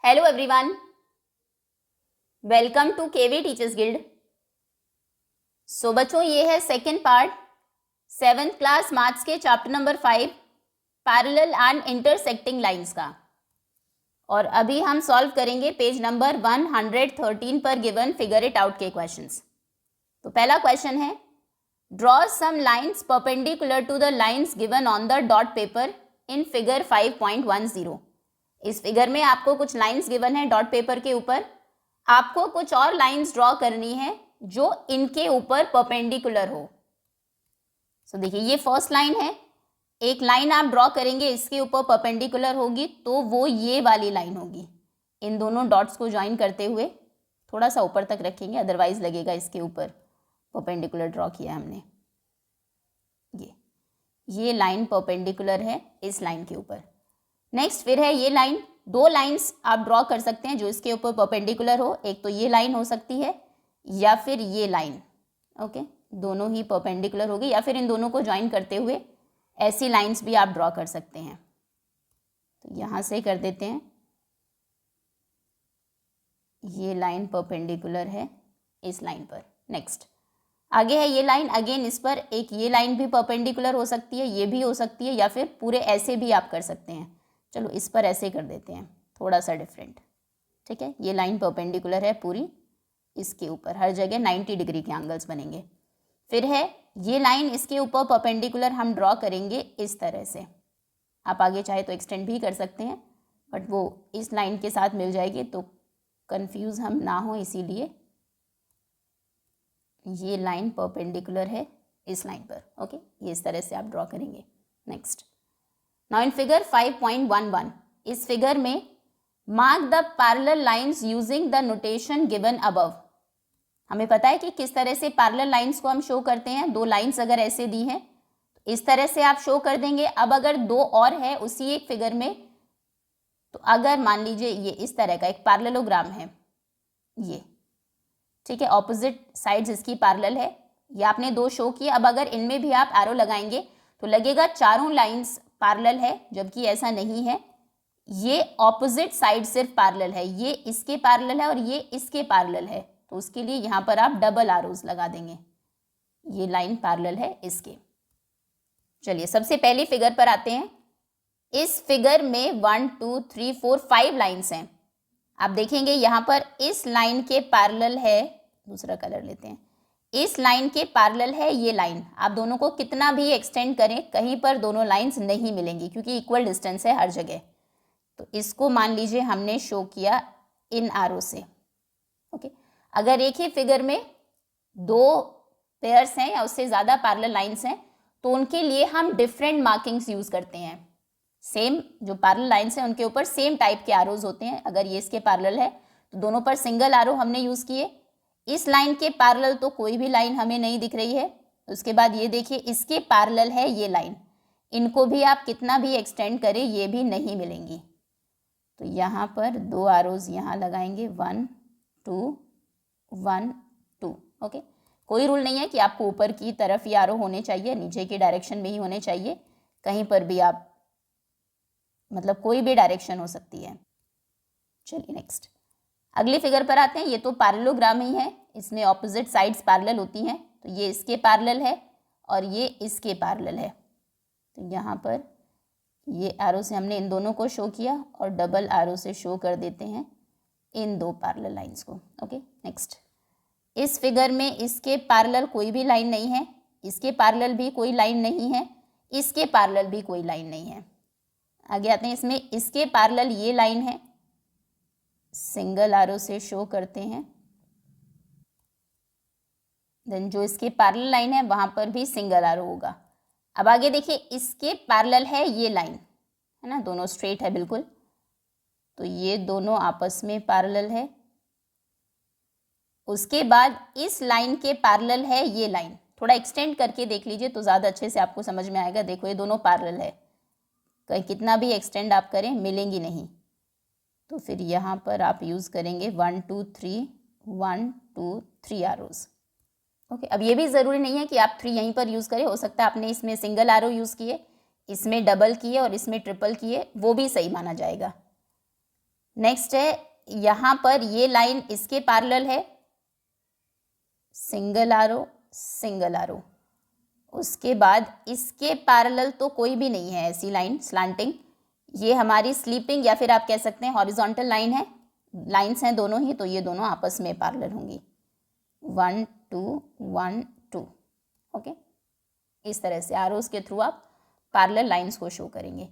Hello everyone, welcome to KV teachers guild. So बच्चों, ये है second part 7th class maths के chapter number 5 parallel and intersecting lines का। और अभी हम सॉल्व करेंगे पेज नंबर 113 पर गिवन फिगर इट आउट के क्वेश्चंस। तो पहला क्वेश्चन है, draw some lines perpendicular to the lines given on the dot paper in figure 5.10। इस फिगर में आपको कुछ लाइंस गिवन है डॉट पेपर के ऊपर, आपको कुछ और लाइंस ड्रॉ करनी है जो इनके ऊपर परपेंडिकुलर हो। सो देखिए, ये फर्स्ट लाइन है, एक लाइन आप ड्रॉ करेंगे इसके ऊपर परपेंडिकुलर होगी तो वो ये वाली लाइन होगी। इन दोनों डॉट्स को ज्वाइन करते हुए थोड़ा सा ऊपर तक रखेंगे, अदरवाइज लगेगा इसके ऊपर परपेंडिकुलर ड्रॉ किया हमने। ये लाइन परपेंडिकुलर है इस लाइन के ऊपर। नेक्स्ट फिर है ये लाइन, दो लाइंस आप ड्रॉ कर सकते हैं जो इसके ऊपर परपेंडिकुलर हो। एक तो ये लाइन हो सकती है या फिर ये लाइन, ओके, दोनों ही परपेंडिकुलर होगी, या फिर इन दोनों को ज्वाइन करते हुए ऐसी लाइंस भी आप ड्रॉ कर सकते हैं। तो यहाँ से कर देते हैं, ये लाइन परपेंडिकुलर है इस लाइन पर। नेक्स्ट आगे है ये लाइन, अगेन इस पर एक ये लाइन भी परपेंडिकुलर हो सकती है, ये भी हो सकती है, या फिर पूरे ऐसे भी आप कर सकते हैं। चलो इस पर ऐसे कर देते हैं, थोड़ा सा डिफरेंट, ठीक है। ये लाइन परपेंडिकुलर है पूरी इसके ऊपर, हर जगह 90 डिग्री के एंगल्स बनेंगे। फिर है ये लाइन, इसके ऊपर परपेंडिकुलर हम ड्रॉ करेंगे इस तरह से। आप आगे चाहे तो एक्सटेंड भी कर सकते हैं, बट वो इस लाइन के साथ मिल जाएगी तो कंफ्यूज हम ना हो, इसीलिए ये लाइन परपेंडिकुलर है इस लाइन पर, ओके। ये इस तरह से आप ड्रॉ करेंगे। नेक्स्ट नाउ इन फिगर 5.11, इस फिगर में mark the parallel lines using the notation given above. हमें पता है कि किस तरह से पैरेलल लाइंस को हम शो करते हैं। दो लाइंस अगर ऐसे दी हैं तो इस तरह से आप शो कर देंगे। अब अगर दो और है उसी एक फिगर में, तो अगर मान लीजिए ये इस तरह का एक पैरेललोग्राम है, ये ठीक है, ऑपोजिट साइड्स इसकी पैरेलल है, ये आपने दो शो किए। अब अगर इनमें भी आप एरो लगाएंगे तो लगेगा चारों लाइंस पैरेलल है, जबकि ऐसा नहीं है। ये ऑपोजिट साइड सिर्फ पैरेलल है, ये इसके पैरेलल है और ये इसके पैरेलल है, तो उसके लिए यहाँ पर आप डबल एरोज लगा देंगे। ये लाइन पैरेलल है इसके। चलिए सबसे पहली फिगर पर आते हैं। इस फिगर में 1 2 3 4 5 लाइंस हैं। आप देखेंगे यहाँ पर इस लाइन के पैरेलल है, दूसरा कलर लेते हैं, इस लाइन के पैरेलल है ये लाइन। आप दोनों को कितना भी एक्सटेंड करें, कहीं पर दोनों लाइंस नहीं मिलेंगी क्योंकि इक्वल डिस्टेंस है हर जगह। तो इसको मान लीजिए हमने शो किया इन एरो से, ओके। अगर एक ही फिगर में दो पेयर्स हैं या उससे ज़्यादा पैरेलल लाइंस हैं तो उनके लिए हम डिफरेंट मार्किंग्स यूज़ करते हैं। सेम जो पैरेलल लाइंस हैं उनके ऊपर सेम टाइप के एरोज होते हैं। अगर ये इसके पैरेलल है तो दोनों पर सिंगल एरो हमने यूज़ किए। इस लाइन के पैरेलल तो कोई भी लाइन हमें नहीं दिख रही है। उसके बाद ये देखिए, इसके पैरेलल है ये लाइन, इनको भी आप कितना भी एक्सटेंड करें ये भी नहीं मिलेंगी। तो यहाँ पर दो एरोज यहाँ लगाएंगे, 1 2 1 2, ओके। कोई रूल नहीं है कि आपको ऊपर की तरफ ही एरो होने चाहिए, नीचे की डायरेक्शन में ही होने चाहिए, कहीं पर भी आप, मतलब कोई भी डायरेक्शन हो सकती है। चलिए नेक्स्ट अगली फिगर पर आते हैं। ये तो पैरेललोग्राम ही है, इसमें ऑपोजिट साइड्स पैरेलल होती हैं, तो ये इसके पैरेलल है और ये इसके पैरेलल है। तो यहाँ पर ये एरो से हमने इन दोनों को शो किया और डबल एरो से शो कर देते हैं इन दो पैरेलल लाइंस को, ओके। नेक्स्ट इस फिगर में इसके पैरेलल कोई भी लाइन नहीं है, इसके पैरेलल भी कोई लाइन नहीं है, इसके पैरेलल भी कोई लाइन नहीं है। आगे आते हैं, इसमें इसके पैरेलल ये लाइन है, सिंगल एरो से शो करते हैं। देन जो इसके पैरेलल लाइन है वहां पर भी सिंगल एरो होगा। अब आगे देखिए, इसके पैरेलल है ये लाइन, है ना, दोनों स्ट्रेट है बिल्कुल, तो ये दोनों आपस में पैरेलल है। उसके बाद इस लाइन के पैरेलल है ये लाइन, थोड़ा एक्सटेंड करके देख लीजिए तो ज़्यादा अच्छे से आपको समझ में आएगा। देखो ये दोनों पैरेलल है, कहीं कितना भी एक्सटेंड आप करें मिलेंगी नहीं। तो फिर यहाँ पर आप यूज़ करेंगे 1 2 3 1 2 3 एरोज, ओके। अब ये भी ज़रूरी नहीं है कि आप 3 यहीं पर यूज़ करें, हो सकता है आपने इसमें सिंगल एरो यूज़ किए, इसमें डबल किए और इसमें ट्रिपल किए, वो भी सही माना जाएगा। नेक्स्ट है यहाँ पर ये लाइन इसके पैरेलल है, सिंगल आरो सिंगल आरो। उसके बाद इसके पैरेलल तो कोई भी नहीं है ऐसी लाइन स्लांटिंग, ये हमारी स्लीपिंग या फिर आप कह सकते हैं हॉरिजॉन्टल लाइन है, लाइंस हैं दोनों ही, तो ये दोनों आपस में पैरेलल होंगी, 1 2 1 2। ओके, इस तरह से आरोज के थ्रू आप पैरेलल लाइंस को शो करेंगे।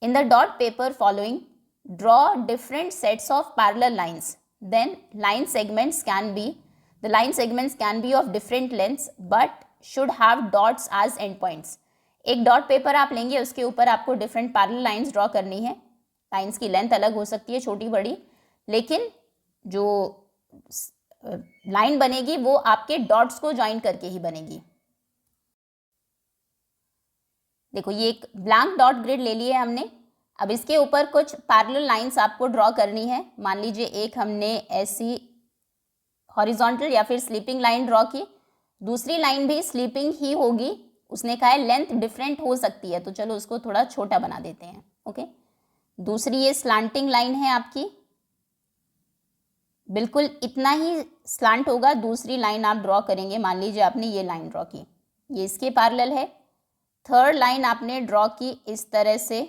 In the dot paper following draw different sets of parallel lines, then line segments can be the line segments can be of different lengths but should have dots as end points। एक dot paper आप लेंगे, उसके ऊपर आपको different parallel lines draw करनी है। Lines की length अलग हो सकती है, छोटी बड़ी, लेकिन जो लाइन बनेगी वो आपके डॉट्स को ज्वाइन करके ही बनेगी। देखो ये एक ब्लैंक डॉट ग्रिड ले लिए हमने, अब इसके ऊपर कुछ पैरेलल लाइंस आपको ड्रॉ करनी है। मान लीजिए एक हमने ऐसी हॉरिजॉन्टल या फिर स्लीपिंग लाइन ड्रॉ की, दूसरी लाइन भी स्लीपिंग ही होगी, उसने कहा है लेंथ डिफरेंट हो सकती है, तो चलो उसको थोड़ा छोटा बना देते हैं। ओके, दूसरी ये स्लांटिंग लाइन है आपकी, बिल्कुल इतना ही स्लांट होगा, दूसरी लाइन आप ड्रॉ करेंगे। मान लीजिए आपने ये लाइन ड्रॉ की, ये इसके पैरेलल है। थर्ड लाइन आपने ड्रॉ की इस तरह से,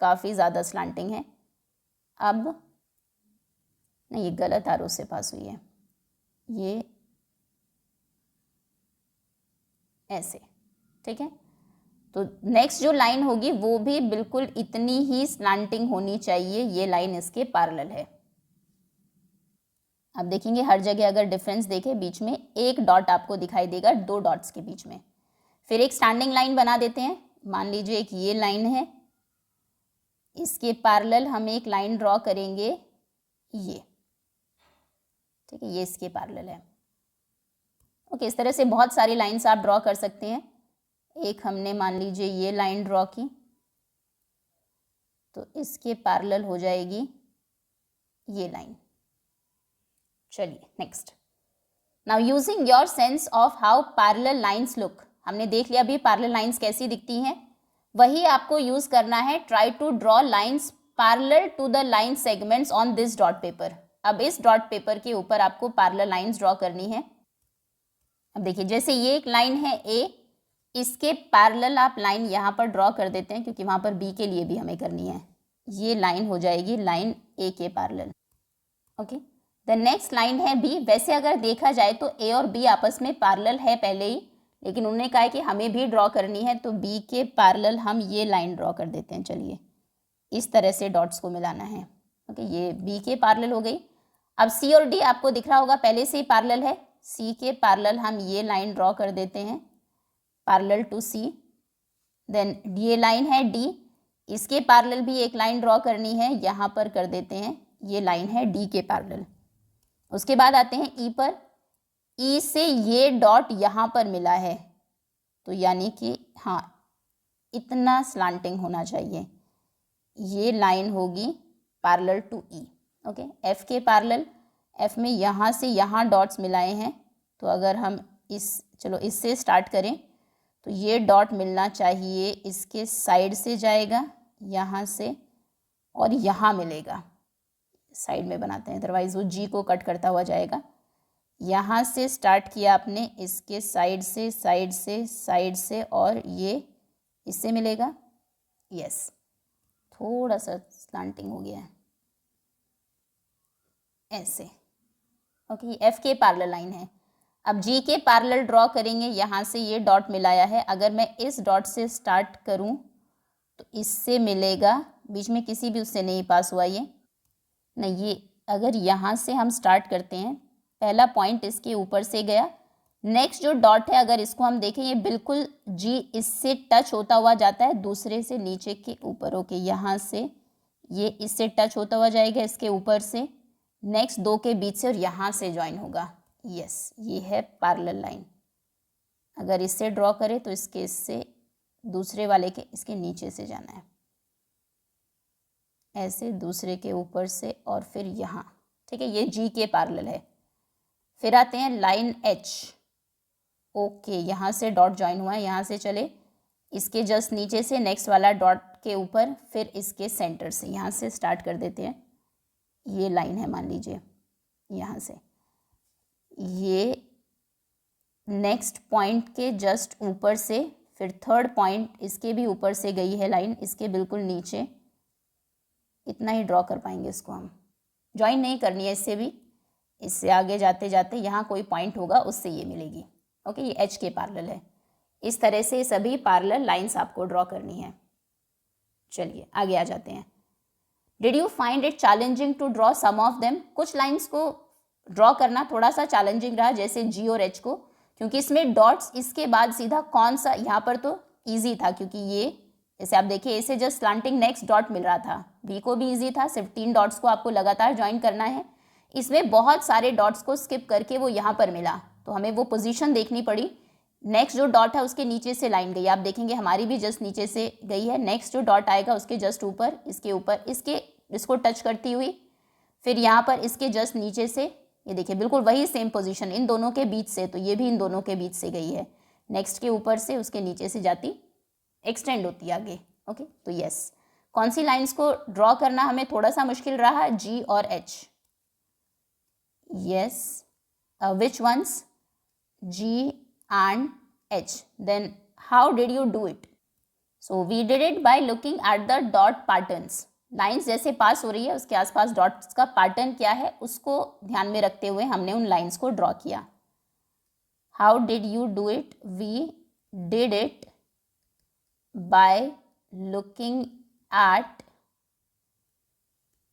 काफ़ी ज़्यादा स्लांटिंग है। अब नहीं, ये गलत आरो से पास हुई है, ये ऐसे, ठीक है। तो नेक्स्ट जो लाइन होगी वो भी बिल्कुल इतनी ही स्लांटिंग होनी चाहिए, ये लाइन इसके पैरेलल है। अब देखेंगे हर जगह अगर डिफरेंस देखें, बीच में एक डॉट आपको दिखाई देगा, दो डॉट्स के बीच में। फिर एक स्टैंडिंग लाइन बना देते हैं। मान लीजिए एक ये लाइन है, इसके पैरेलल हम एक लाइन ड्रॉ करेंगे, ये, ठीक है, ये इसके पैरेलल है। ओके, इस तरह से बहुत सारी लाइंस आप ड्रॉ कर सकते हैं। एक हमने मान लीजिए ये लाइन ड्रॉ की, तो इसके पैरेलल हो जाएगी ये लाइन। चलिए next, now using your sense of how parallel lines look, हमने देख लिया अभी पैरेलल लाइंस कैसी दिखती हैं, वही आपको यूज करना है। Try to draw lines parallel to the line segments on this dot paper. अब इस डॉट पेपर के ऊपर आपको पैरेलल लाइंस ड्रॉ करनी है। अब देखिए जैसे ये एक लाइन है ए, इसके पैरेलल आप लाइन यहाँ पर ड्रॉ कर देते हैं, क्योंकि वहाँ पर बी के लिए भी हमें करनी है। ये लाइन हो जाएगी लाइन ए के parallel. Okay, the next line है बी। वैसे अगर देखा जाए तो ए और बी आपस में पैरेलल है पहले ही, लेकिन उन्होंने कहा है कि हमें भी ड्रॉ करनी है, तो बी के पैरेलल हम ये लाइन ड्रॉ कर देते हैं। चलिए इस तरह से डॉट्स को मिलाना है। ओके, ये बी के पैरेलल हो गई। अब सी और डी आपको दिख रहा होगा पहले से ही पैरेलल है, सी के पैरेलल हम ये लाइन ड्रॉ कर देते हैं, पैरेलल टू सी। देन ये लाइन है डी, इसके पैरेलल भी एक लाइन ड्रॉ करनी है, यहाँ पर कर देते हैं, ये लाइन है डी के पैरेलल। उसके बाद आते हैं ई पर, ई से ये डॉट यहाँ पर मिला है, तो यानी कि हाँ इतना स्लांटिंग होना चाहिए, ये लाइन होगी parallel to E. Okay, F के पैरेलल, एफ में यहाँ से यहाँ डॉट्स मिलाए हैं, तो अगर हम चलो इससे स्टार्ट करें, तो ये डॉट मिलना चाहिए, इसके साइड से जाएगा यहाँ से और यहाँ मिलेगा, साइड में बनाते हैं, अदरवाइज वो जी को कट करता हुआ जाएगा। यहाँ से स्टार्ट किया आपने, इसके साइड से साइड से साइड से, और ये इससे मिलेगा। यस, थोड़ा सा स्लांटिंग हो गया है ऐसे। ओके, एफ के पैरेलल लाइन है। अब जी के पैरेलल ड्रॉ करेंगे, यहाँ से ये डॉट मिलाया है, अगर मैं इस डॉट से स्टार्ट करूँ तो इससे मिलेगा, बीच में किसी भी उससे नहीं पास हुआ ये नहीं, ये अगर यहाँ से हम स्टार्ट करते हैं, पहला पॉइंट इसके ऊपर से गया, नेक्स्ट जो डॉट है अगर इसको हम देखें, ये बिल्कुल जी इससे टच होता हुआ जाता है, दूसरे से नीचे के ऊपर। ओके, यहाँ से ये इससे टच होता हुआ जाएगा, इसके ऊपर से नेक्स्ट दो के बीच से, और यहाँ से ज्वाइन होगा। यस, ये है पैरेलल लाइन। अगर इससे ड्रॉ करें तो इससे दूसरे वाले के इसके नीचे से जाना है, ऐसे दूसरे के ऊपर से और फिर यहाँ, ठीक है, ये जी के पैरेलल है। फिर आते हैं लाइन एच। ओके, यहाँ से डॉट ज्वाइन हुआ है, यहाँ से चले इसके जस्ट नीचे से नेक्स्ट वाला डॉट के ऊपर, फिर इसके सेंटर से यहाँ से स्टार्ट कर देते हैं। ये लाइन है मान लीजिए, यहाँ से ये नेक्स्ट पॉइंट के जस्ट ऊपर से, फिर थर्ड पॉइंट इसके भी ऊपर से गई है लाइन, इसके बिल्कुल नीचे। इतना ही ड्रॉ कर पाएंगे इसको हम, ज्वाइन नहीं करनी है इससे भी। इससे आगे जाते जाते यहाँ कोई पॉइंट होगा, उससे ये मिलेगी। ओके, ये एच के पैरेलल है। इस तरह से सभी पैरेलल लाइंस आपको ड्रॉ करनी है। चलिए आगे आ जाते हैं। Did you find it challenging to draw some of them? कुछ लाइंस को ड्रॉ करना थोड़ा सा चैलेंजिंग रहा, जैसे जी और एच को, क्योंकि इसमें डॉट्स इसके बाद सीधा कौन सा, यहाँ पर तो ईजी था क्योंकि ये, जैसे आप देखिए इसे जस्ट स्लांटिंग नेक्स्ट डॉट मिल रहा था। बी को भी ईजी था, सिर्फ 3 डॉट्स को आपको लगातार ज्वाइन करना है। इसमें बहुत सारे डॉट्स को स्किप करके वो यहाँ पर मिला, तो हमें वो पोजीशन देखनी पड़ी। नेक्स्ट जो डॉट है उसके नीचे से लाइन गई, आप देखेंगे हमारी भी जस्ट नीचे से गई है। नेक्स्ट जो डॉट आएगा उसके जस्ट ऊपर, इसके ऊपर, इसको टच करती हुई, फिर यहाँ पर इसके जस्ट नीचे से, ये देखिए बिल्कुल वही सेम पोजीशन इन दोनों के बीच से, तो ये भी इन दोनों के बीच से गई है। नेक्स्ट के ऊपर से उसके नीचे से जाती, एक्सटेंड होती है आगे। ओके, तो यस, कौन सी लाइंस को ड्रॉ करना हमें थोड़ा सा मुश्किल रहा? जी और H. Yes, which ones? G and H. Then how did you do it? So we did it by looking at the dot patterns. Lines जैसे पास हो रही है उसके आसपास डॉट्स का पैटर्न क्या है उसको ध्यान में रखते हुए हमने उन लाइंस को ड्रॉ किया। How did you do it? We did it by looking at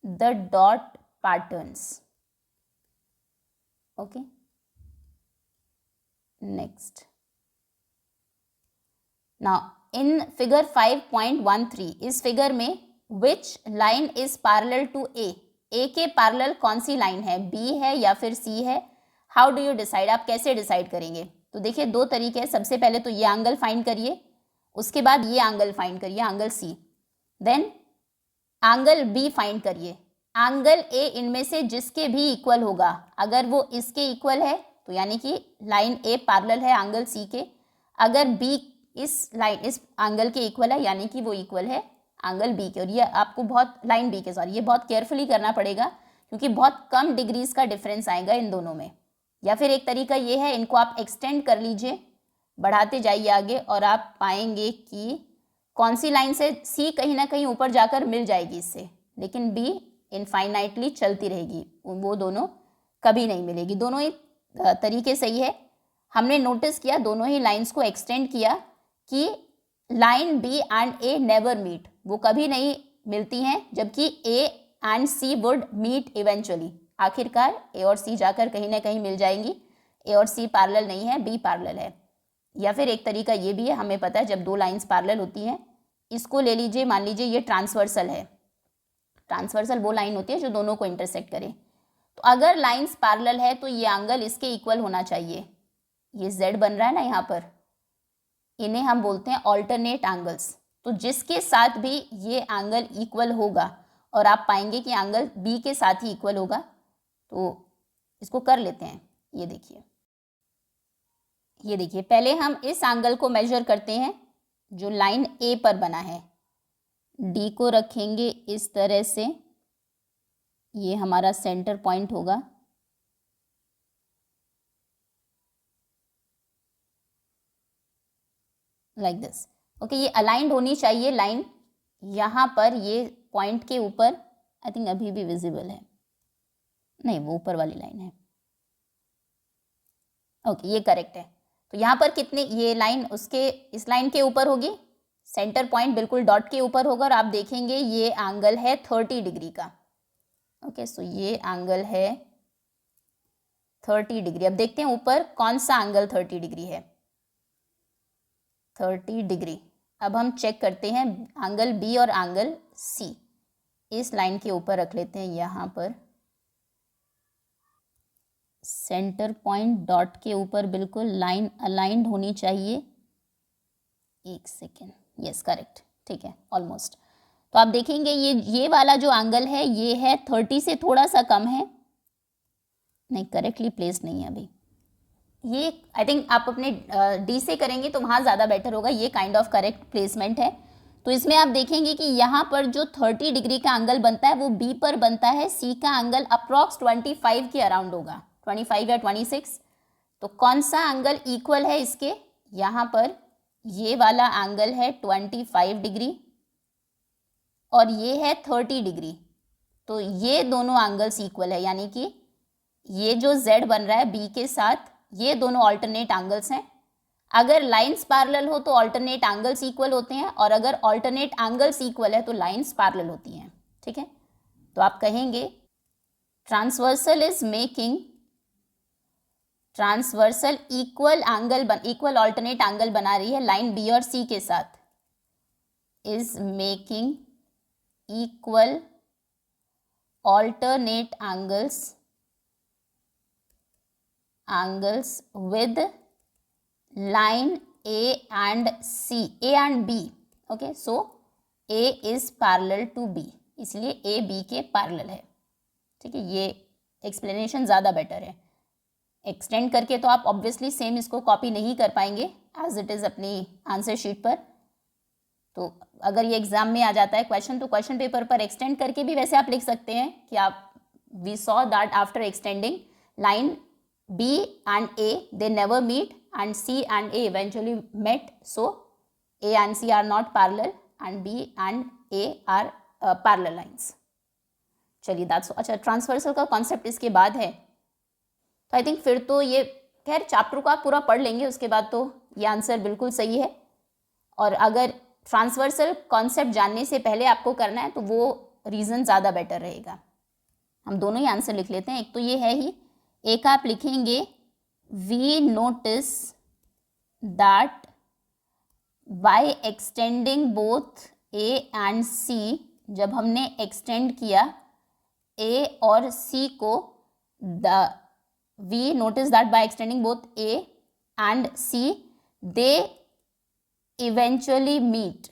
the dot patterns. Okay, next. Now in figure 5.13, इस फिगर में which line is parallel to A? A के पैरेलल कौन सी लाइन है? B है या फिर सी है? How do you decide? आप कैसे डिसाइड करेंगे? तो देखिए 2 तरीके हैं। सबसे पहले तो ये एंगल फाइंड करिए, उसके बाद ये एंगल फाइंड करिए, angle C. Then angle B find करिए। एंगल ए इनमें से जिसके भी इक्वल होगा, अगर वो इसके इक्वल है तो यानी कि लाइन ए पैरेलल है एंगल सी के। अगर बी इस एंगल के इक्वल है यानी कि वो इक्वल है एंगल बी के। और ये आपको बहुत, लाइन बी के सॉरी, ये बहुत केयरफुली करना पड़ेगा क्योंकि बहुत कम डिग्रीज का डिफरेंस आएगा इन दोनों में। या फिर एक तरीका ये है, इनको आप एक्सटेंड कर लीजिए, बढ़ाते जाइए आगे, और आप पाएंगे कि कौन सी लाइन से सी कहीं ना कहीं ऊपर जाकर मिल जाएगी इससे, लेकिन बी इनफाइनाइटली चलती रहेगी, वो दोनों कभी नहीं मिलेगी। दोनों ही तरीके सही है। हमने नोटिस किया दोनों ही लाइंस को एक्सटेंड किया कि line B and A never meet, वो कभी नहीं मिलती हैं, जबकि A and C would meet eventually. आखिरकार ए और सी जाकर कहीं ना कहीं मिल जाएंगी। ए और सी पैरेलल नहीं है, बी पैरेलल है। या फिर एक तरीका ये भी है, हमें पता है जब 2 लाइंस पैरेलल होती हैं, इसको ले लीजिए, मान लीजिए ये ट्रांसवर्सल है। ट्रांसवर्सल वो लाइन होती है जो दोनों को इंटरसेक्ट करे। तो अगर लाइंस पैरेलल है तो ये एंगल इसके इक्वल होना चाहिए। ये z बन रहा है ना यहाँ पर, इन्हें हम बोलते हैं ऑल्टरनेट एंगल्स। तो जिसके साथ भी ये एंगल इक्वल होगा, और आप पाएंगे कि एंगल बी के साथ ही इक्वल होगा, तो इसको कर लेते हैं। ये देखिए पहले हम इस एंगल को मेजर करते हैं जो लाइन ए पर बना है। डी को रखेंगे इस तरह से, ये हमारा सेंटर पॉइंट होगा। Like this. ओके, ये अलाइंड होनी चाहिए लाइन यहाँ पर, ये पॉइंट के ऊपर। आई थिंक अभी भी विजिबल है, नहीं वो ऊपर वाली लाइन है। ओके, ये करेक्ट है। तो यहाँ पर कितने, ये लाइन उसके, इस लाइन के ऊपर होगी, सेंटर पॉइंट बिल्कुल डॉट के ऊपर होगा, और आप देखेंगे ये एंगल है 30 डिग्री का। ओके, सो ये एंगल है 30 डिग्री। अब देखते हैं ऊपर कौन सा एंगल 30 डिग्री है। 30 डिग्री। अब हम चेक करते हैं एंगल बी और एंगल सी। इस लाइन के ऊपर रख लेते हैं, यहाँ पर सेंटर पॉइंट डॉट के ऊपर बिल्कुल लाइन अलाइंड होनी चाहिए। एक सेकेंड, यस करेक्ट, ठीक है ऑलमोस्ट। तो आप देखेंगे ये वाला जो एंगल है ये है 30 से थोड़ा सा कम है, नहीं करेक्टली प्लेस्ड नहीं है अभी। ये आई थिंक आप अपने डी से करेंगे तो वहाँ ज़्यादा बेटर होगा। ये काइंड ऑफ करेक्ट प्लेसमेंट है। तो इसमें आप देखेंगे कि यहाँ पर जो 30 डिग्री का एंगल बनता है वो बी पर बनता है, सी का एंगल अप्रॉक्स 25 के अराउंड होगा, 25 या 26। तो कौन सा एंगल इक्वल है इसके, यहाँ पर ये वाला एंगल है 25 डिग्री और ये है 30 डिग्री। तो ये दोनों एंगल्स इक्वल है, यानी कि ये जो z बन रहा है b के साथ, ये दोनों ऑल्टरनेट एंगल्स हैं। अगर लाइंस पैरेलल हो तो ऑल्टरनेट एंगल्स इक्वल होते हैं, और अगर ऑल्टरनेट एंगल्स इक्वल है तो लाइंस पैरेलल होती हैं। ठीक है, तो आप कहेंगे transversal is making, transversal equal alternate angle बना रही है लाइन बी और सी के साथ, is making equal alternate angles with line A and C, A and B. Okay, so A is parallel to B, इसलिए A B के parallel है। ठीक है, ये एक्सप्लेनेशन ज़्यादा बेटर है। एक्सटेंड करके तो आप ऑब्वियसली सेम इसको कॉपी नहीं कर पाएंगे एज इट इज़ अपनी आंसर शीट पर। तो अगर ये एग्जाम में आ जाता है क्वेश्चन, तो क्वेश्चन पेपर पर एक्सटेंड करके भी वैसे आप लिख सकते हैं कि आप we saw that after extending line B and A they never meet and C and A eventually met, so A and C are not parallel and B and A are parallel lines. चलिए that's अच्छा, transversal का concept इसके बाद है। तो I think फिर तो ये खैर चैप्टर को आप पूरा पढ़ लेंगे, उसके बाद तो ये आंसर बिल्कुल सही है। और अगर ट्रांसवर्सल कॉन्सेप्ट जानने से पहले आपको करना है तो वो रीज़न ज़्यादा बेटर रहेगा। हम दोनों ही आंसर लिख लेते हैं। एक तो ये है ही, एक आप लिखेंगे we notice that by extending both A and C, जब हमने एक्सटेंड किया ए और सी को, we notice that by extending both A and C they eventually meet,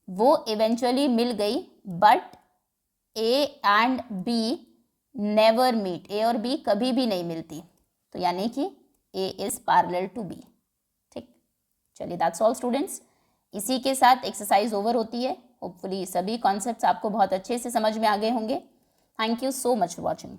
वो इवेंचुअली मिल गई, but A and B never meet, A और B कभी भी नहीं मिलती। तो यानी कि A is parallel to B. ठीक, चलिए दैट्स ऑल स्टूडेंट्स। इसी के साथ एक्सरसाइज ओवर होती है। होपफुली सभी कॉन्सेप्ट्स आपको बहुत अच्छे से समझ में आ गए होंगे। Thank you so much for watching.